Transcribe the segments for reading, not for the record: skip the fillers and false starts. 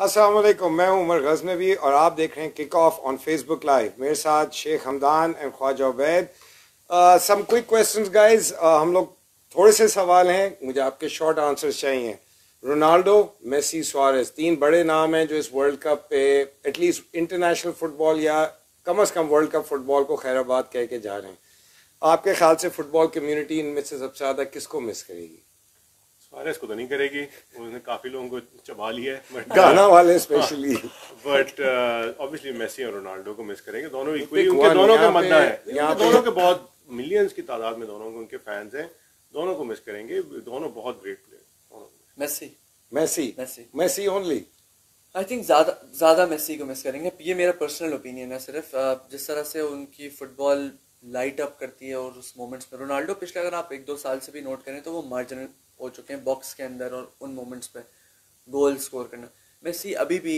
अस्सलाम वालेकुम, मैं हूं उमर गजनवी और आप देख रहे हैं kick off on Facebook live. मेरे साथ Sheikh Hamdan and Khwaja Ubaid. Some quick questions guys, हम लोग थोड़े से सवाल हैं, मुझे आपके शॉर्ट आंसर्स चाहिए। रोनाल्डो, मेसी, सुआरेज, तीन बड़े नाम हैं जो इस वर्ल्ड कप पे एटलीस्ट इंटरनेशनल फुटबॉल या कम से कम वर्ल्ड कप फुटबॉल को खैराबाद कह के जा रहे हैं। आपके ख्याल से फुटबॉल कम्युनिटी इनमें से सबसे ज़्यादा किसको मिस करेगी? सुआरेज को तो नहीं करेगी, उसने काफी लोगों को चबा लिया है, गाना वाले स्पेशली। बट ऑब्वियसली मेसी और रोनाल्डो को मिस करेंगे। दोनों इक्वली, उनके दोनों का मद्दा है, दोनों के बहुत मिलियंस की तादाद में दोनों को उनके फैंस हैं, दोनों को मिस करेंगे। दोनों बहुत great player. Messi Messi Messi Messi only. I think ज्यादा मेसी को मिस करेंगे। ये मेरा पर्सनल ओपिनियन है। सिर्फ जिस तरह से उनकी फुटबॉल लाइट अप करती है और उस मोमेंट्स में रोनाल्डो पिछले अगर आप 1-2 साल से भी नोट करें तो वो मार्जिनल हो चुके हैं बॉक्स के अंदर और उन मोमेंट्स पे गोल स्कोर करना। मेसी अभी भी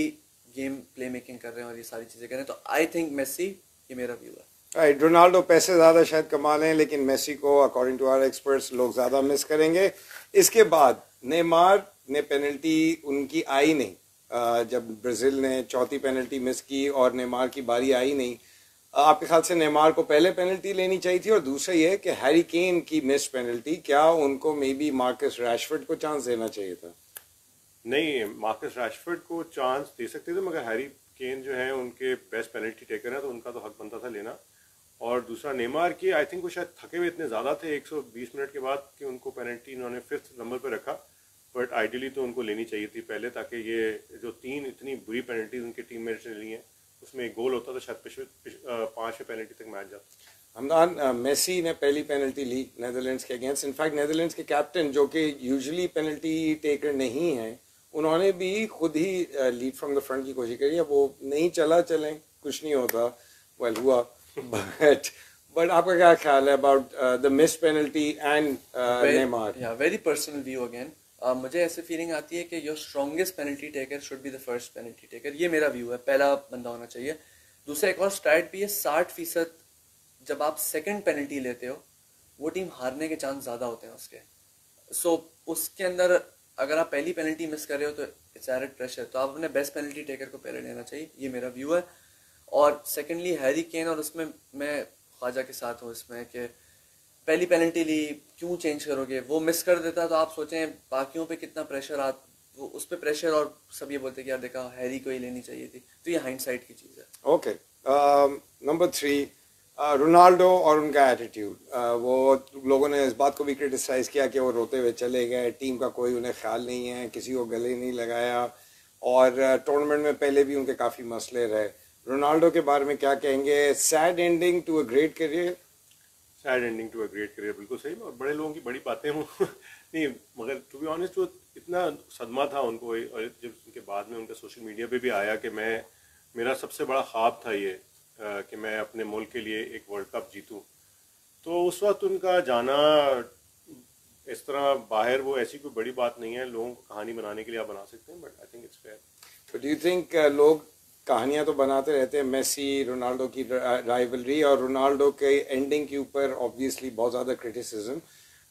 गेम प्ले मेकिंग कर रहे हैं और ये सारी चीज़ें कर रहे हैं, तो आई थिंक मेसी, ये मेरा व्यू है। राइट, रोनाल्डो पैसे ज़्यादा शायद कमा लें लेकिन मेसी को अकॉर्डिंग टू आवर एक्सपर्ट्स लोग ज़्यादा मिस करेंगे। इसके बाद नेमार ने पेनल्टी उनकी आई नहीं, जब ब्राज़ील ने चौथी पेनल्टी मिस की और नेमार की बारी आई नहीं। आपके ख्याल से नेमार को पहले पेनल्टी लेनी चाहिए थी? और दूसरा ये है कि हैरी केन की मिस पेनल्टी, क्या उनको मे बी मार्कस रैशफोर्ड को चांस देना चाहिए था? नहीं, मार्कस रैशफोर्ड को चांस दे सकते थे, मगर हैरी केन जो है उनके बेस्ट पेनल्टी टेकर हैं, तो उनका तो हक बनता था लेना। और दूसरा नेमार की, आई थिंक वो शायद थके हुए इतने ज़्यादा थे 120 मिनट के बाद कि उनको पेनल्टी इन्होंने 5th नंबर पर रखा। बट आइडियली तो उनको लेनी चाहिए थी पहले, ताकि ये जो 3 इतनी बुरी पेनल्टीज उनके टीममेट्स ने ली हैं उसमें एक गोल होता तो शायद 5वें पेनल्टी तक मैच जाता। हमदान, मेसी ने पहली पेनल्टी ली नेदरलैंड्स के अगेंस्ट। इनफैक्ट नेदरलैंड्स के कैप्टन जो कि यूजुअली पेनल्टी टेकर नहीं हैं, उन्होंने भी खुद ही लीड फ्रॉम द फ्रंट की कोशिश करी है। वो नहीं चलें कुछ नहीं होता, वेल हुआ। बट आपका क्या ख्याल है about the miss penalty and Neymar? Very personal view again. मुझे ऐसे फीलिंग आती है कि your strongest penalty taker should be the first penalty taker. ये मेरा व्यू है, पहला बंदा होना चाहिए। दूसरा एक और स्ट्रैट भी है, 60% जब आप सेकंड पेनल्टी लेते हो वो टीम हारने के चांस ज़्यादा होते हैं उसके। सो उसके अंदर अगर आप पहली पेनल्टी मिस कर रहे हो तो इट्स एडेड प्रेशर, तो आप अपने बेस्ट पेनल्टी टेकर को पहले लेना चाहिए, ये मेरा व्यू है। और सेकेंडली हैरी केन, और उसमें मैं ख्वाजा के साथ हूँ इसमें कि पहली पेनल्टी ली, क्यों चेंज करोगे? वो मिस कर देता तो आप सोचें बाकियों पे कितना प्रेशर वो उस पे प्रेशर, और सब ये बोलते कि यार देखा हैरी को ही लेनी चाहिए थी। तो ये हाइंडसाइट की चीज़ है। ओके, नंबर 3, रोनाल्डो और उनका एटीट्यूड। वो लोगों ने इस बात को भी क्रिटिसाइज़ किया कि वो रोते हुए चले गए, टीम का कोई उन्हें ख्याल नहीं है, किसी को गले नहीं लगाया, और टूर्नामेंट में पहले भी उनके काफ़ी मसले रहे। रोनाल्डो के बारे में क्या कहेंगे? Sad ending to a great career. Sad ending to a great career, बिल्कुल सही। और बड़े लोगों की बड़ी बातें हों नहीं, मगर टू बी ऑनेस्ट वो इतना सदमा था उनको, और जब उनके बाद में उनका सोशल मीडिया पे भी आया कि मेरा सबसे बड़ा ख्वाब था ये कि मैं अपने मुल्क के लिए एक वर्ल्ड कप जीतूं, तो उस वक्त उनका जाना इस तरह बाहर, वो ऐसी कोई बड़ी बात नहीं है। लोगों को कहानी बनाने के लिए आप बना सकते हैं, but I think it's fair. तो डू यू थिंक लोग कहानियां तो बनाते रहते हैं, मेसी रोनाल्डो की राइवलरी और रोनाल्डो के एंडिंग के ऊपर ऑब्वियसली बहुत ज़्यादा criticism,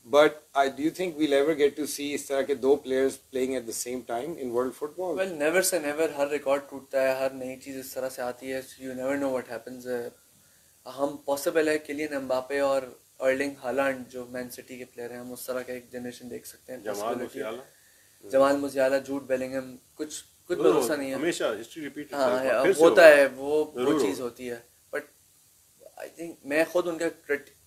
but do you think we'll ever get to see इस तरह के दो players playing at the same time in world football? Well, never say never. हर रिकॉर्ड टूटता है, हर नई चीज़ इस तरह से आती है, you never know what happens. हम पॉसिबल है किलियन एम्बापे और अर्लिंग हालैंड जो मैन सिटी के प्लेयर हैं, हम उस तरह का एक जनरेशन देख सकते हैं। जमाल मुसियाला, जूड बेलिंगहम, कुछ भरोसा नहीं है, हमेशा हिस्ट्री रिपीट होता है, वो चीज़ होती है। बट आई थिंक मैं खुद उनका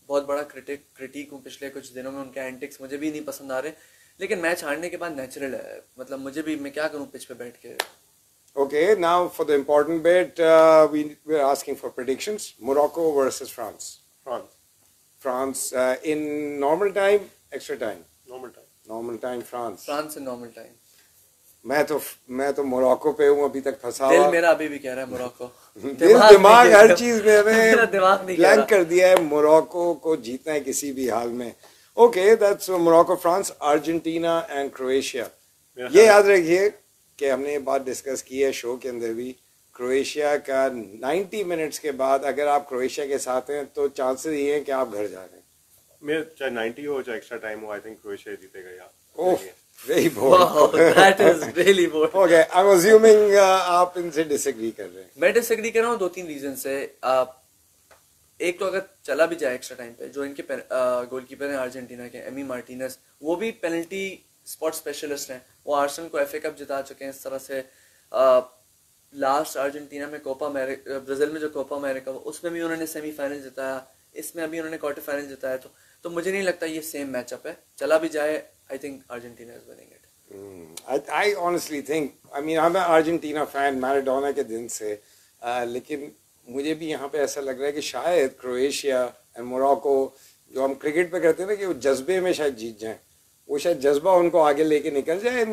बहुत बड़ा क्रिटिक हूँ। पिछले कुछ दिनों में उनके एंटिक्स मुझे भी नहीं पसंद आ रहे, लेकिन मैच हारने के बाद नेचुरल है। मतलब मुझे भी, मैं क्या करूँ पिच पे बैठ के। Okay, now for the important bit, we're asking for predictions. Morocco versus France. France in normal time, extra time. Normal time France. France in normal time. मैं तो मोरक्को पे हूँ अभी तक फंसा हुआ। दिल मेरा अभी भी कह रहा है मोरक्को। दिमाग हर चीज में दिमाग नहीं ब्लैंक कर दिया है। मोरक्को को जीतना है किसी भी हाल में। Okay, that's Morocco, France, Argentina and Croatia. ये याद रखिए कि हमने ये बात डिस्कस की है शो के अंदर भी। क्रोएशिया का 90 मिनट्स के बाद अगर आप क्रोएशिया के साथ हैं तो चांसेस ये हैं कि आप घर जा रहे हैं। मैं चाहे 90 हो चाहे एक्स्ट्रा टाइम हो, आई थिंक क्रोएशिया जीतेगा यार। ओह, Very bold. Wow, that is really bold. Okay, I'm assuming आप इनसे disagree कर रहे हैं. मैं डिसएग्री कर रहा हूँ 2-3 रीजन से. एक तो अगर चला भी जाए एक्स्ट्रा टाइम पे, जो इनके गोलकीपर हैं अर्जेंटीना के, एमी मार्टिनेज, वो भी पेनल्टी स्पॉट स्पेशलिस्ट हैं. वो आर्सेनल को एफए कप जिता चुके हैं. इस तरह से लास्ट अर्जेंटीना में ब्राजील में जो कोपा अमेरिका, उसमें भी उन्होंने सेमीफाइनल जिताया. इसमें अभी उन्होंने क्वार्टर फाइनल जिताया. तो मुझे नहीं लगता ये सेम मैचअप है. चला भी जाए, I think Argentina is winning it. I honestly think, I mean, I'm an Argentina fan Maradona के दिन से, लेकिन मुझे भी यहाँ पे ऐसा लग रहा है कि शायद क्रोएशिया एंड मोरक्को, जो हम क्रिकेट पे कहते हैं ना कि वो जज्बे में शायद जीत जाएं, वो शायद जज्बा उनको आगे लेके निकल जाए.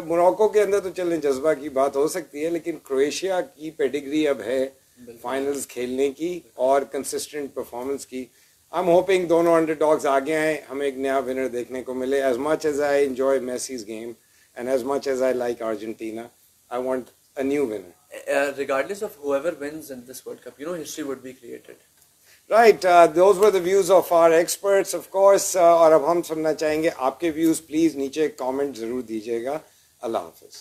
मोरक्को के अंदर तो चलने जज्बा की बात हो सकती है, लेकिन क्रोएशिया की पेडिग्री अब है फाइनल्स खेलने की और कंसिस्टेंट परफॉर्मेंस की. आई एम होपिंग दोनों अंडरडॉग्स आगे आए, हमें एक नया विनर देखने को मिले. As much as I enjoy Messi's game and as much as I like Argentina, I want a new winner. Regardless of whoever wins in this World Cup, history would be created. Right, those were the views of our experts, of course. और अब हम सुनना चाहेंगे आपके views. Please नीचे comment जरूर दीजिएगा. अल्लाह हाफिज.